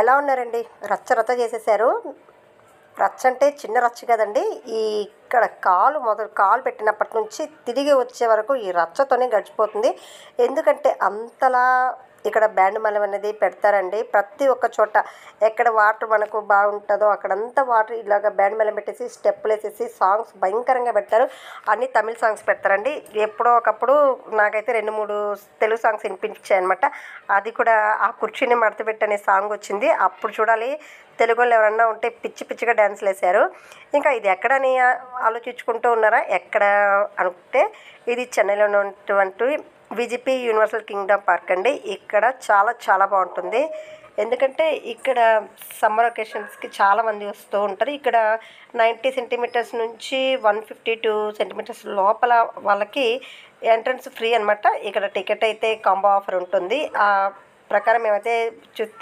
ఎలా ఉన్నారండి? రచ్చ రచ్చ చేసేసారు. రచ్చ అంటే చిన్న రచ్చ కదండీ! ఇక్కడ కాలు పెట్టినప్పటి నుంచి తిరిగి వచ్చే వరకు ఈ రచ్చతోనే గడిచిపోతుంది. ఎందుకంటే అంతలా ఇక్కడ బ్యాండ్ మేళం అనేది పెడతారండి. ప్రతి ఒక్క చోట ఎక్కడ వాటర్ మనకు బాగుంటుందో అక్కడంతా వాటర్ ఇలాగ బ్యాండ్ మేళం పెట్టేసి స్టెప్పులేసేసి సాంగ్స్ భయంకరంగా పెడతారు. అన్నీ తమిళ్ సాంగ్స్ పెడతారండి. ఎప్పుడో ఒకప్పుడు నాకైతే 2, 3 తెలుగు సాంగ్స్ వినిపించాయనమాట. అది కూడా 'ఆ కుర్చీని మడతపెట్టు' అనే సాంగ్ వచ్చింది. అప్పుడు చూడాలి తెలుగోళ్ళు ఎవరన్నా ఉంటే పిచ్చి పిచ్చిగా డ్యాన్స్‌లేశారు. ఇంకా ఇది ఎక్కడని ఆలోచించుకుంటూ ఉన్నారా? ఎక్కడ అనుకుంటే ఇది చెన్నైలో ఉన్నటువంటి విజిపి యూనివర్సల్ కింగ్డమ్ పార్క్ అండి. ఇక్కడ చాలా బాగుంటుంది. ఎందుకంటే ఇక్కడ సమ్మర్ ఒకేషన్స్‌కి చాలామంది వస్తూ ఉంటారు. ఇక్కడ 90 సెంటీమీటర్స్ నుంచి 152 సెంటీమీటర్స్ లోపల వాళ్ళకి ఎంట్రన్స్ ఫ్రీ అనమాట. ఇక్కడ టికెట్ అయితే కాంబో ఆఫర్ ఉంటుంది. ప్రకారం మేమైతే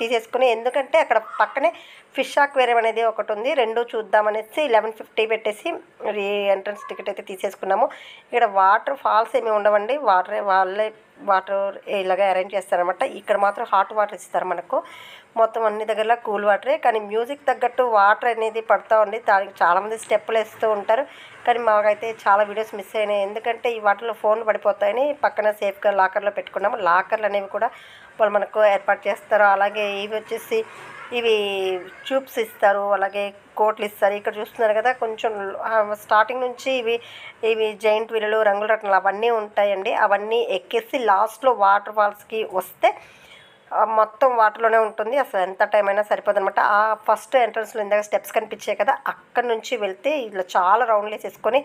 తీసేసుకుని, ఎందుకంటే అక్కడ పక్కనే ఫిష్ అక్వేరియం అనేది ఒకటి ఉంది. రెండు చూద్దామనేసి 1150 పెట్టేసి ఎంట్రన్స్ టికెట్ అయితే తీసేసుకున్నాము. ఇక్కడ వాటర్ ఫాల్స్ ఏమి ఉండవండి. వాళ్ళే వాటర్ ఇలాగ అరేంజ్ చేస్తారనమాట. ఇక్కడ మాత్రం హాట్ వాటర్ ఇస్తారు మనకు. మొత్తం అన్ని దగ్గర కూల్ వాటరే, కానీ మ్యూజిక్ తగ్గట్టు వాటర్ అనేది పడుతూ ఉంది. దానికి చాలామంది స్టెప్పులు వేస్తూ ఉంటారు. కానీ మాకైతే చాలా వీడియోస్ మిస్ అయినాయి. ఎందుకంటే ఈ వాటర్లో ఫోన్లు పడిపోతాయని పక్కన సేఫ్గా లాకర్లో పెట్టుకున్నాము. లాకర్లు అనేవి కూడా వాళ్ళు మనకు ఏర్పాటు చేస్తారు. అలాగే ఇవి ట్యూబ్స్ ఇస్తారు, అలాగే కోట్లు ఇస్తారు. ఇక్కడ చూస్తున్నారు కదా, కొంచెం స్టార్టింగ్ నుంచి ఇవి జైంట్ వీళ్ళు, రంగుల రత్నాలు అవన్నీ ఉంటాయండి. అవన్నీ ఎక్కేసి లాస్ట్లో వాటర్ ఫాల్స్కి వస్తే మొత్తం వాటర్లోనే ఉంటుంది. అసలు ఎంత టైం అయినా సరిపోదనమాట. ఆ ఫస్ట్ ఎంట్రన్స్లో ఇందాక స్టెప్స్ కనిపించాయి కదా, అక్కడి నుంచి వెళ్తే ఇలా చాలా రౌండ్లు వేసేసుకొని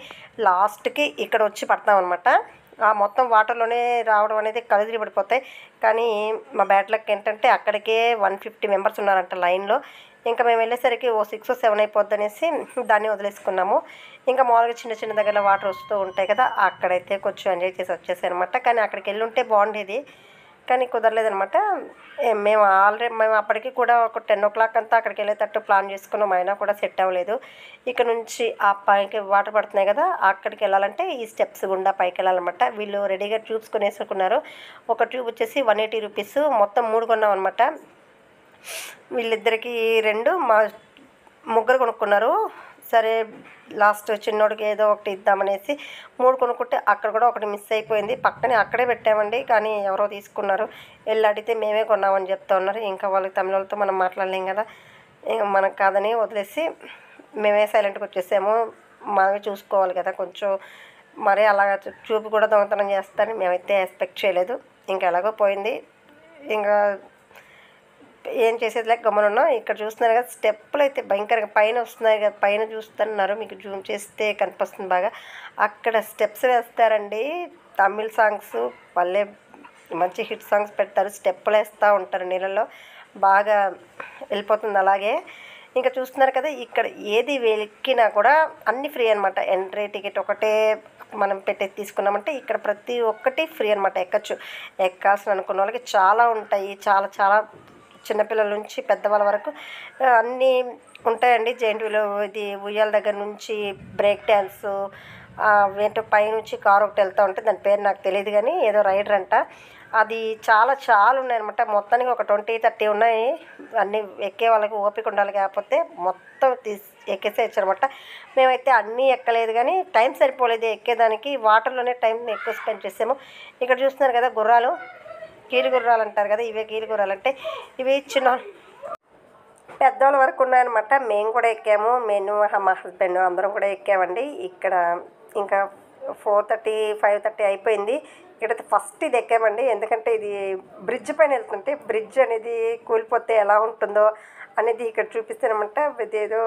లాస్ట్కి ఇక్కడ వచ్చి పడతాం అనమాట. మొత్తం వాటర్లోనే రావడం అనేది కళ్ళు తిరిగి పడిపోతాయి. కానీ మా బ్యాడ్ లక్ ఏంటంటే అక్కడికే 150 మెంబర్స్ ఉన్నారంట లైన్లో. ఇంకా మేము వెళ్ళేసరికి 6 or 7 అయిపోద్ది అనేసి దాన్ని వదిలేసుకున్నాము. ఇంకా మామూలుగా చిన్న దగ్గర వాటర్ వస్తూ ఉంటాయి కదా, అక్కడైతే కొంచెం ఎంజాయ్ చేసి వచ్చేసాయి అనమాట. కానీ అక్కడికి వెళ్ళి ఉంటే బాగుండేది, కానీ కుదరలేదనమాట. మేము అప్పటికి కూడా ఒక 10 o'clock అంతా అక్కడికి వెళ్ళేటట్టు ప్లాన్ చేసుకున్నాం. అయినా కూడా సెట్ అవ్వలేదు. ఇక్కడ నుంచి ఆ పైకి వాటర్ పడుతున్నాయి కదా, అక్కడికి వెళ్ళాలంటే ఈ స్టెప్స్ గుండా పైకి వెళ్ళాలన్నమాట. వీళ్ళు రెడీగా ట్యూబ్స్ కొనేసుకున్నారు. ఒక ట్యూబ్ వచ్చేసి 180 రూపీస్. మొత్తం 3 కొన్నాం అనమాట. వీళ్ళిద్దరికి 2, మా ముగ్గురు కొనుక్కున్నారు. సరే లాస్ట్ చిన్నోడికి ఏదో ఒకటి ఇద్దామనేసి 3 కొనుక్కుంటే అక్కడ కూడా ఒకటి మిస్ అయిపోయింది. పక్కనే అక్కడే పెట్టామండి, కానీ ఎవరో తీసుకున్నారు. వెళ్ళి అడిగితే మేమే కొన్నామని చెప్తా ఉన్నారు. ఇంకా వాళ్ళకి తమిళ వాళ్ళతో మనం మాట్లాడలేం కదా, మనకు కాదని వదిలేసి మేమే సైలెంట్గా వచ్చేసాము. మనమే చూసుకోవాలి కదా కొంచెం. మరీ అలాగా చూపు కూడా దొంగతనం చేస్తారని మేమైతే ఎక్స్పెక్ట్ చేయలేదు. ఇంకా ఎలాగో పోయింది. ఇంకా ఏం చేసేది లేక గమనున్నాం. ఇక్కడ చూస్తున్నారు కదా, స్టెప్పులు అయితే భయంకరంగా పైన వస్తున్నాయి కదా, పైన చూస్తున్నారు, మీకు జూమ్ చేస్తే కనిపిస్తుంది బాగా. అక్కడ స్టెప్స్ వేస్తారండి. తమిళ్ సాంగ్స్ వాళ్ళే మంచి హిట్ సాంగ్స్ పెడతారు. స్టెప్పులు వేస్తూ ఉంటారు నీళ్ళల్లో, బాగా వెళ్ళిపోతుంది అలాగే. ఇంకా చూస్తున్నారు కదా, ఇక్కడ ఏది వెలికినా కూడా అన్నీ ఫ్రీ అనమాట. ఎంట్రీ టికెట్ ఒకటే మనం తీసుకున్నామంటే ఇక్కడ ప్రతి ఒక్కటి ఫ్రీ అనమాట. ఎక్కాల్సిన అనుకున్న వాళ్ళకి చాలా ఉంటాయి. చాలా చిన్నపిల్లల నుంచి పెద్దవాళ్ళ వరకు అన్నీ ఉంటాయండి. జైంట్ వీల్, ఇది ఉయ్యాల దగ్గర నుంచి బ్రేక్ డ్యాన్సు, ఏంటో పైనుంచి కారు ఒకటి వెళ్తూ ఉంటుంది, దాని పేరు నాకు తెలియదు, కానీ ఏదో రైడర్ అంట. అది చాలా ఉన్నాయన్నమాట. మొత్తానికి ఒక 20-30 ఉన్నాయి. అన్నీ ఎక్కే వాళ్ళకి ఓపిక ఉండాలి, కాకపోతే మొత్తం ఎక్కేసేయచ్చు అనమాట. మేమైతే అన్నీ ఎక్కలేదు, కానీ టైం సరిపోలేదు ఎక్కేదానికి. వాటర్లోనే టైం ఎక్కువ స్పెండ్ చేసాము. ఇక్కడ చూస్తున్నారు కదా గుర్రాలు, కీలు గుర్రాలు అంటారు కదా, ఇవే కీలు గుర్రాలు అంటే. ఇవి చిన్న పెద్దవాళ్ళ వరకు ఉన్నాయన్నమాట. మేము కూడా ఎక్కాము. మా హస్బెండ్ అందరం కూడా ఎక్కామండి. ఇక్కడ ఇంకా 4:30, 5:30 అయిపోయింది. ఇక్కడైతే ఫస్ట్ ఇది ఎక్కామండి. ఎందుకంటే ఇది బ్రిడ్జ్ పైన వెళ్తుంటే బ్రిడ్జ్ అనేది కూలిపోతే ఎలా ఉంటుందో అనేది ఇక్కడ చూపిస్తానమాట. ఇదేదో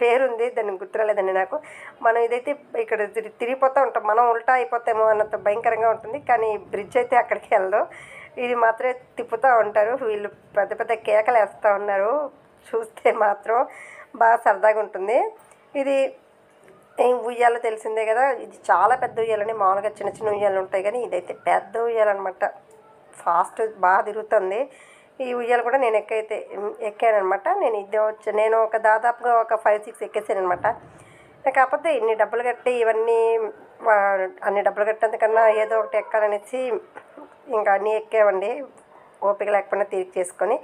పేరుంది, దాన్ని గుర్తురాలేదండి నాకు. మనం ఇదైతే ఇక్కడ తిరిగిపోతూ ఉంటాం, మనం ఉల్టా అయిపోతామో అన్నంత భయంకరంగా ఉంటుంది. కానీ బ్రిడ్జ్ అయితే అక్కడికి వెళ్ళదు, ఇది మాత్రమే తిప్పుతూ ఉంటారు. వీళ్ళు పెద్ద కేకలు వేస్తూ ఉన్నారు. చూస్తే మాత్రం బాగా సరదాగా ఉంటుంది. ఇది ఉయ్యాల తెలిసిందే కదా, ఇది చాలా పెద్ద ఉయ్యాలని. మామూలుగా చిన్న ఉయ్యాలు ఉంటాయి, కానీ ఇదైతే పెద్ద ఉయ్యాలన్నమాట. ఫాస్ట్ బాగా తిరుగుతుంది. ఈ ఉయ్యాలు కూడా నేను ఎక్కానమాట. నేను దాదాపుగా ఒక 5-6 ఎక్కేసాను అనమాట. కాకపోతే ఇన్ని డబ్బులు కట్టి ఇవన్నీ అన్ని డబ్బులు కట్టేందుకన్నా ఏదో ఒకటి ఎక్కాలనేసి ఇంకా అన్నీ ఎక్కామండి. ఓపిక లేకపోయినా తీరిక చేసుకొని.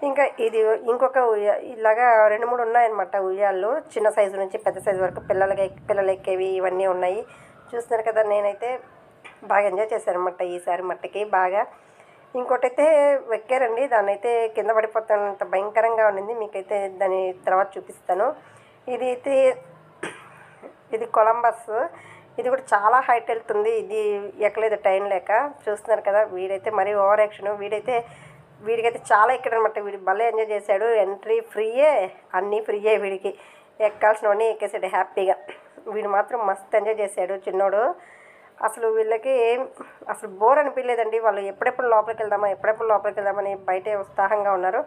ఇంకా ఇది ఇంకొక ఇలాగా 2, 3 ఉన్నాయన్నమాట ఉయ్యాళ్ళు. చిన్న సైజు నుంచి పెద్ద సైజు వరకు పిల్లలు ఎక్కేవి ఇవన్నీ ఉన్నాయి. చూస్తున్నారు కదా, నేనైతే బాగా ఎంజాయ్ చేశాను అనమాట ఈసారి మట్టికి బాగా. ఇంకోటైతే ఎక్కారండి, దాన్ని అయితే కింద పడిపోతానంత భయంకరంగా ఉండింది. మీకైతే దాని తర్వాత చూపిస్తాను. ఇది కొలంబస్. ఇది కూడా చాలా హైట్ వెళ్తుంది. ఇది ఎక్కలేదు టైం లేక. చూస్తున్నారు కదా, వీడైతే మరీ ఓవర్ యాక్షన్. వీడికైతే చాలా ఎక్కాడనమాట. వీడు భలే ఎంజాయ్ చేశాడు. ఎంట్రీ ఫ్రీయే, అన్నీ ఫ్రీయే. వీడికి ఎక్కాల్సినవన్నీ ఎక్కేసాడు హ్యాపీగా. వీడు మాత్రం మస్తు ఎంజాయ్ చేశాడు చిన్నోడు. అసలు వీళ్ళకి అసలు బోర్ అనిపించలేదండి. వాళ్ళు ఎప్పుడెప్పుడు లోపలికి వెళ్దామని బయటే ఉత్సాహంగా ఉన్నారు.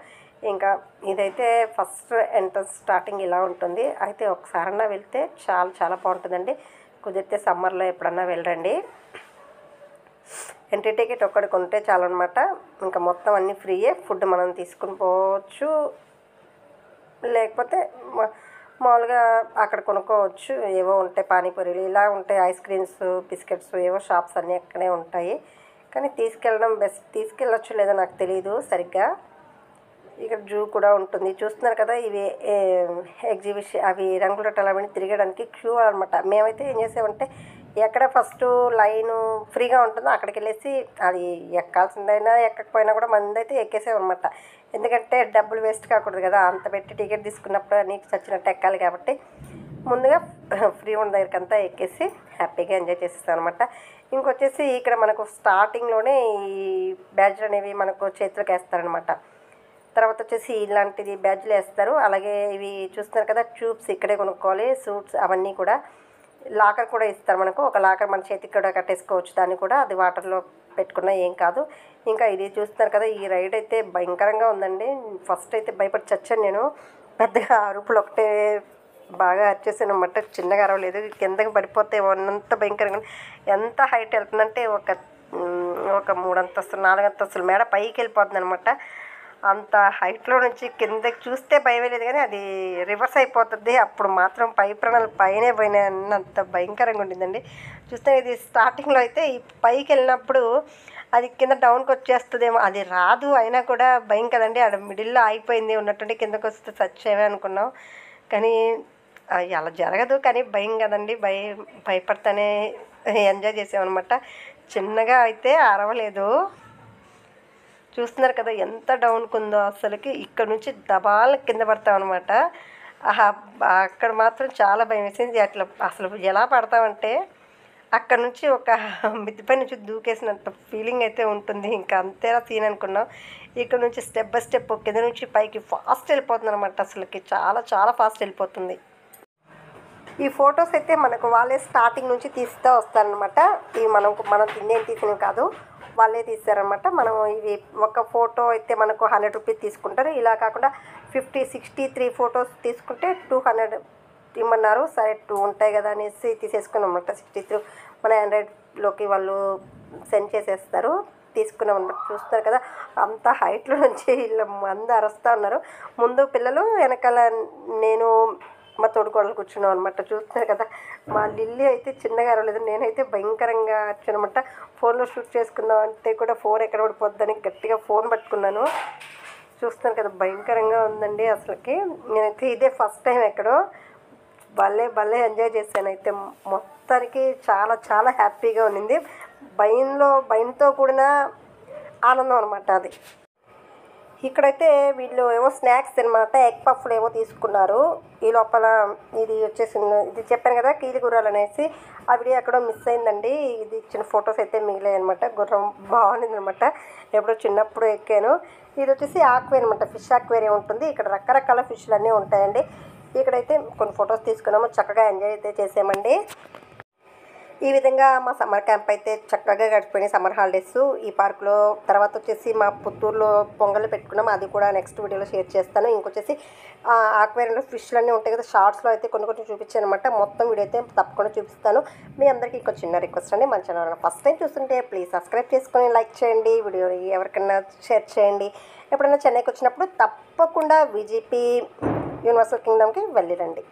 ఇంకా ఇదైతే ఫస్ట్ ఎంట్రన్స్ స్టార్టింగ్ ఇలా ఉంటుంది. అయితే ఒకసారన్నా వెళ్తే చాలా చాలా బాగుంటుందండి. కుదిరితే సమ్మర్లో ఎప్పుడన్నా వెళ్ళండి. ఎంట్రీ టికెట్ ఒక్కటి కొంటే చాలు అనమాట. ఇంకా మొత్తం అన్నీ ఫ్రీయే. ఫుడ్ మనం తీసుకుని పోవచ్చు, లేకపోతే మామూలుగా అక్కడ కొనుక్కోవచ్చు. ఏవో ఉంటాయి పానీపూరీలు ఇలా ఉంటాయి, ఐస్ క్రీమ్స్, బిస్కెట్స్, ఏవో షాప్స్ అన్నీ అక్కడే ఉంటాయి. కానీ తీసుకెళ్ళడం బెస్ట్. తీసుకెళ్ళచ్చు లేదో నాకు తెలియదు సరిగ్గా. ఇక్కడ జూ కూడా ఉంటుంది. చూస్తున్నారు కదా, ఇవి ఎగ్జిబిషన్, అవి రంగుల రటాలు అవన్నీ తిరగడానికి క్యూ అనమాట. మేమైతే ఏం చేసామంటే ఎక్కడ ఫస్ట్ లైను ఫ్రీగా ఉంటుందో అక్కడికి వెళ్ళేసి, అది ఎక్కాల్సిందైనా ఎక్కకపోయినా కూడా మంది అయితే ఎక్కేసామన్నమాట. ఎందుకంటే డబ్బులు వేస్ట్ కాకూడదు కదా, అంత పెట్టి టికెట్ తీసుకున్నప్పుడు నీకు చచ్చినట్టు ఎక్కాలి కాబట్టి ముందుగా ఫ్రీ ఉన్న దగ్గరికి అంతా ఎక్కేసి హ్యాపీగా ఎంజాయ్ చేసేస్తాం అనమాట. ఇంకొచ్చేసి ఇక్కడ మనకు స్టార్టింగ్లోనే ఈ బ్యాడ్జ్లు అనేవి మనకు చేతులకు వేస్తారనమాట. తర్వాత వచ్చేసి ఇలాంటిది బ్యాడ్జ్లు వేస్తారు. అలాగే ఇవి చూస్తున్నారు కదా, ట్యూబ్స్ ఇక్కడే కొనుక్కోవాలి. సూట్స్ అవన్నీ కూడా. లాకర్ కూడా ఇస్తారు మనకు. ఒక లాకర్ మన చేతికి కూడా కట్టేసుకోవచ్చు. దాన్ని కూడా అది వాటర్లో పెట్టుకున్నా ఏం కాదు. ఇంకా ఇది చూస్తున్నారు కదా, ఈ రైడ్ అయితే భయంకరంగా ఉందండి. ఫస్ట్ అయితే భయపడి చచ్చాను నేను. పెద్దగా అరుపులు ఒకటే బాగా అరిచేసాను అన్నమాట. చిన్నగా అరవలేదు. కిందకి పడిపోతే ఉన్నంత భయంకరంగా. ఎంత హైట్ వెళ్తుందంటే ఒక 3 అంతస్తులు 4 అంతస్తులు మేడ పైకి వెళ్ళిపోతుంది అనమాట. అంత హైట్లో నుంచి కిందకి చూస్తే భయం లేదు, కానీ అది రివర్స్ అయిపోతుంది. అప్పుడు మాత్రం ప్రాణాలు పైనే పోయినాయి అన్నంత భయంకరంగా ఉండిందండి. చూస్తే ఇది స్టార్టింగ్లో అయితే ఈ పైకి వెళ్ళినప్పుడు అది కింద డౌన్కి వచ్చేస్తుందేమో, అది రాదు. అయినా కూడా భయం కదండి. ఆడ మిడిల్లో ఆగిపోయింది ఉన్నట్టుండి కిందకు వస్తే చచ్చేవే అనుకున్నాం. కానీ అలా జరగదు, కానీ భయం కదండి. భయపడతానే ఎంజాయ్ చేసామన్నమాట. చిన్నగా అయితే అరవలేదు. చూస్తున్నారు కదా ఎంత డౌన్కి ఉందో అసలుకి. ఇక్కడ నుంచి దబాల కింద పడతాం అనమాట. అక్కడ మాత్రం చాలా భయం వేసింది. అట్లా అసలు ఎలా పడతామంటే అక్కడ నుంచి ఒక మిద్దిపై నుంచి దూకేసినంత ఫీలింగ్ అయితే ఉంటుంది. ఇంకా అంతేలా సీన్ అనుకున్నాం. ఇక్కడ నుంచి స్టెప్ బై స్టెప్ కింద నుంచి పైకి ఫాస్ట్ వెళ్ళిపోతుంది అనమాట. అసలుకి చాలా చాలా ఫాస్ట్ వెళ్ళిపోతుంది. ఈ ఫొటోస్ అయితే మనకు వాళ్ళే స్టార్టింగ్ నుంచి తీస్తూ వస్తారనమాట. ఇవి మనం తినేం తీసినవి కాదు, వాళ్ళే తీస్తారనమాట. మనం ఇవి ఒక ఫోటో అయితే మనకు 100 రూపీస్ తీసుకుంటారు. ఇలా కాకుండా 50, 63 ఫొటోస్ తీసుకుంటే 200 ఇమ్మన్నారు. సరే 2 ఉంటాయి కదా అనేసి తీసేసుకున్నాం అనమాట. 63 మన ఆండ్రాయిడ్లోకి వాళ్ళు సెండ్ చేసేస్తారు. తీసుకున్నాం అనమాట. చూస్తున్నారు కదా, అంత హైట్లో నుంచి వీళ్ళు మంది అరుస్తూ ఉన్నారు. ముందు పిల్లలు, వెనకాల నేను మా తోడుకోడలు కూర్చున్నాం అనమాట. చూస్తున్నారు కదా, మా లిల్లీ అయితే చిన్నగా అరవలేదు. నేనైతే భయంకరంగా వచ్చానమాట. ఫోన్లో షూట్ చేసుకుందాం అంటే కూడా ఫోన్ ఎక్కడ పడిపోద్దని గట్టిగా ఫోన్ పట్టుకున్నాను. చూస్తున్నారు కదా, భయంకరంగా ఉందండి అసలుకి. నేనైతే ఇదే ఫస్ట్ టైం ఎక్కడో భలే ఎంజాయ్ చేశాను. అయితే మొత్తానికి చాలా చాలా హ్యాపీగా ఉన్నింది. భయంతో కూడిన ఆనందం అనమాట అది. ఇక్కడైతే వీళ్ళు ఏమో స్నాక్స్ అనమాట, ఎగ్ పఫ్లు ఏమో తీసుకున్నారు. ఈ లోపల ఇది వచ్చేసింది, ఇది చెప్పాను కదా కీలి గుర్రాలు అనేసి, ఆ వీడియో ఎక్కడో మిస్ అయిందండి. ఇది ఇచ్చిన ఫొటోస్ అయితే మిగిలాయి అనమాట. గుర్రం బాగుంది అనమాట, ఎప్పుడో చిన్నప్పుడు ఎక్కాను. ఇది వచ్చేసి ఆక్వేరియం అనమాట, ఫిష్ ఆక్వేరియం ఉంటుంది. ఇక్కడ రకరకాల ఫిష్లు అన్నీ ఉంటాయండి. ఇక్కడైతే కొన్ని ఫొటోస్ తీసుకున్నాము, చక్కగా ఎంజాయ్ అయితే చేసామండి. ఈ విధంగా మా సమ్మర్ క్యాంప్ అయితే చక్కగా గడిచిపోయినాయి, సమ్మర్ హాలిడేస్ ఈ పార్క్లో. తర్వాత వచ్చేసి మా పుత్తూరులో పొంగల్ పెట్టుకున్నాం, అది కూడా నెక్స్ట్ వీడియోలో షేర్ చేస్తాను. ఇంకొచ్చేసి ఆక్వేరియంలో ఫిష్లు అన్నీ ఉంటాయి కదా, షార్ట్స్లో అయితే కొన్ని చూపించాను అనమాట. మొత్తం వీడియో అయితే తప్పకుండా చూపిస్తాను. మీ అందరికీ ఇంకో చిన్న రిక్వెస్ట్ అండి, మన ఛానల్ ఫస్ట్ టైం చూస్తుంటే ప్లీజ్ సబ్స్క్రైబ్ చేసుకొని లైక్ చేయండి, వీడియో ఎవరికైనా షేర్ చేయండి. ఎప్పుడైనా చెన్నైకి వచ్చినప్పుడు తప్పకుండా విజిపి యూనివర్సల్ కింగ్డమ్కి వెళ్ళిరండి.